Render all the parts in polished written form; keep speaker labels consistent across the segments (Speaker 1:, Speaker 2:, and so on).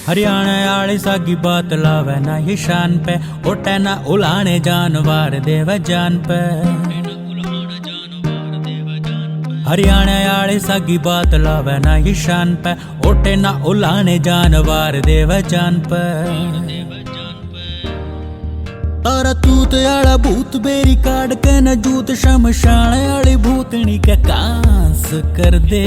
Speaker 1: हरियाणा आले सागी बात लावे ना ये शान पे, उठे ना उलाने जानवर देव जान पे। हरियाणा आले सागी बात लावे ना ये शान पे, उठे ना उलाने जानवर देव जान पे। तारा तूत आला भूत बेरी काट के न जूत, शमशान आली भूतनी के कांस कर दे।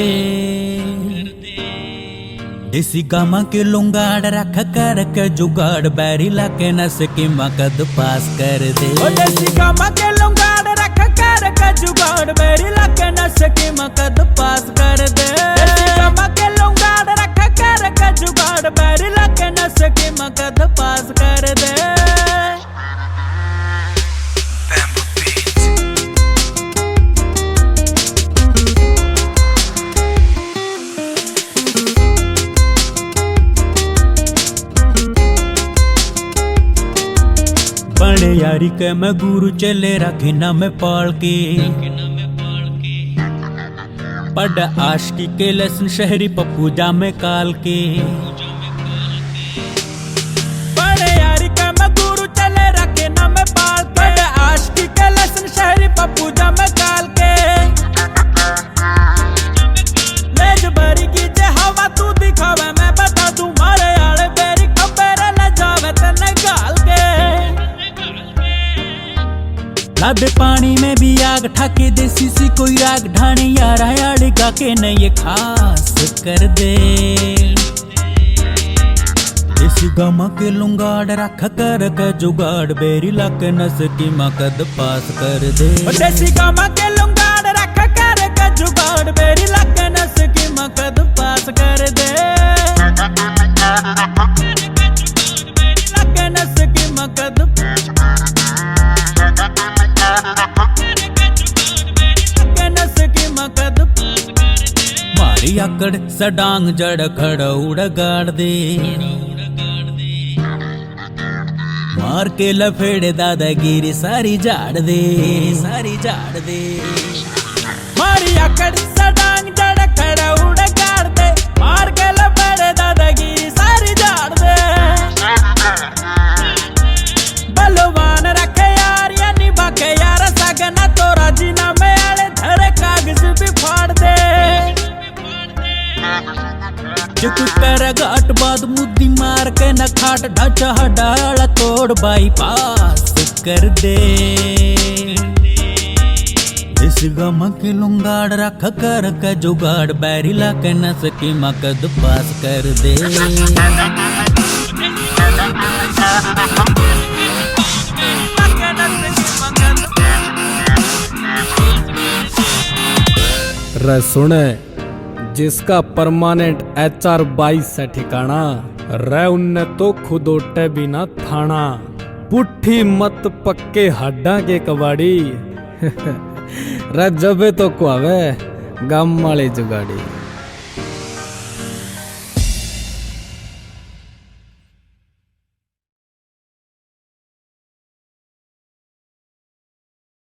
Speaker 1: देसी गामा के लुंगाड़ रख कर के जुगाड़, बैरी लाके न स्कीमा कद पास कर दे।
Speaker 2: देसी गामा के लुंगाड़ रख कर के जुगाड़, बैरी लाके न स्कीमा कद पास कर दे। देसी गामा के लुंगाड़ रख कर के जुगाड़, बैरी लाके न स्कीमा कद पास कर दे।
Speaker 1: बड़े यारी के मैं गुरु चले रखी ना मैं पाल के, पढ़ आशिकी के लेसन शहरी पप्पू जा में काल के।
Speaker 2: बड़े यारी के मैं गुरु चले रखे ना मैं पाल के, पढ़ आशिकी के लेसन शहरी पप्पू जा में काल के। लेज भरी की जे हवा तू दिखावे मैं बता दूं, मारे आले बेरी खबर न जावे तने गाल के।
Speaker 1: लादे पानी में भी आग ठाके, देसी सी कोई राग ढाने, यार आड़ी गा के न ये खास कर दे। देसी गामा के लुंगाड़ रख कर के जुगाड़, बेरी लाके न स्कीमा कद पास कर दे।
Speaker 2: देसी गामा के लुंगाड़ रख कर के जुगाड़, बेरी लाके न स्कीमा कद पास कर दे। बेरी लाके न स्कीमा कद
Speaker 1: मारी आकड़ सडांग जड़ खड़ उड़ गाड़ दे, मार के लफेड़े दादागिरी सारी झाड़ दे, सारी झाड़ दे।
Speaker 2: मारी आकड़ सडांग जड़ खड़ उड़ गाड़ दे, मार के लफेड़े दादागिरी सारी झाड़ दे। बलवान रखे यार या निभा के यार, सगना तोरा जीना में आले धरे कागज भी फाड़ दे।
Speaker 1: जो कुछ कर घाट बाद मुद्दी मार के न खाट, ढांचा हडाला तोड़ बाईपास कर दे। इस गामा के लुंगाड़ रख कर के जुगाड़, बैरी लाके न स्कीमा कद पास कर दे।
Speaker 3: रे सुने, जिसका परमानेंट HR 22 से ठिकाना रे, उनने तो खुद ओटे बिना थाना। पुट्ठी मत पक्के हड्डा के कबाड़ी रे, जबे तो कुआवे गाम वाली जुगाड़ी।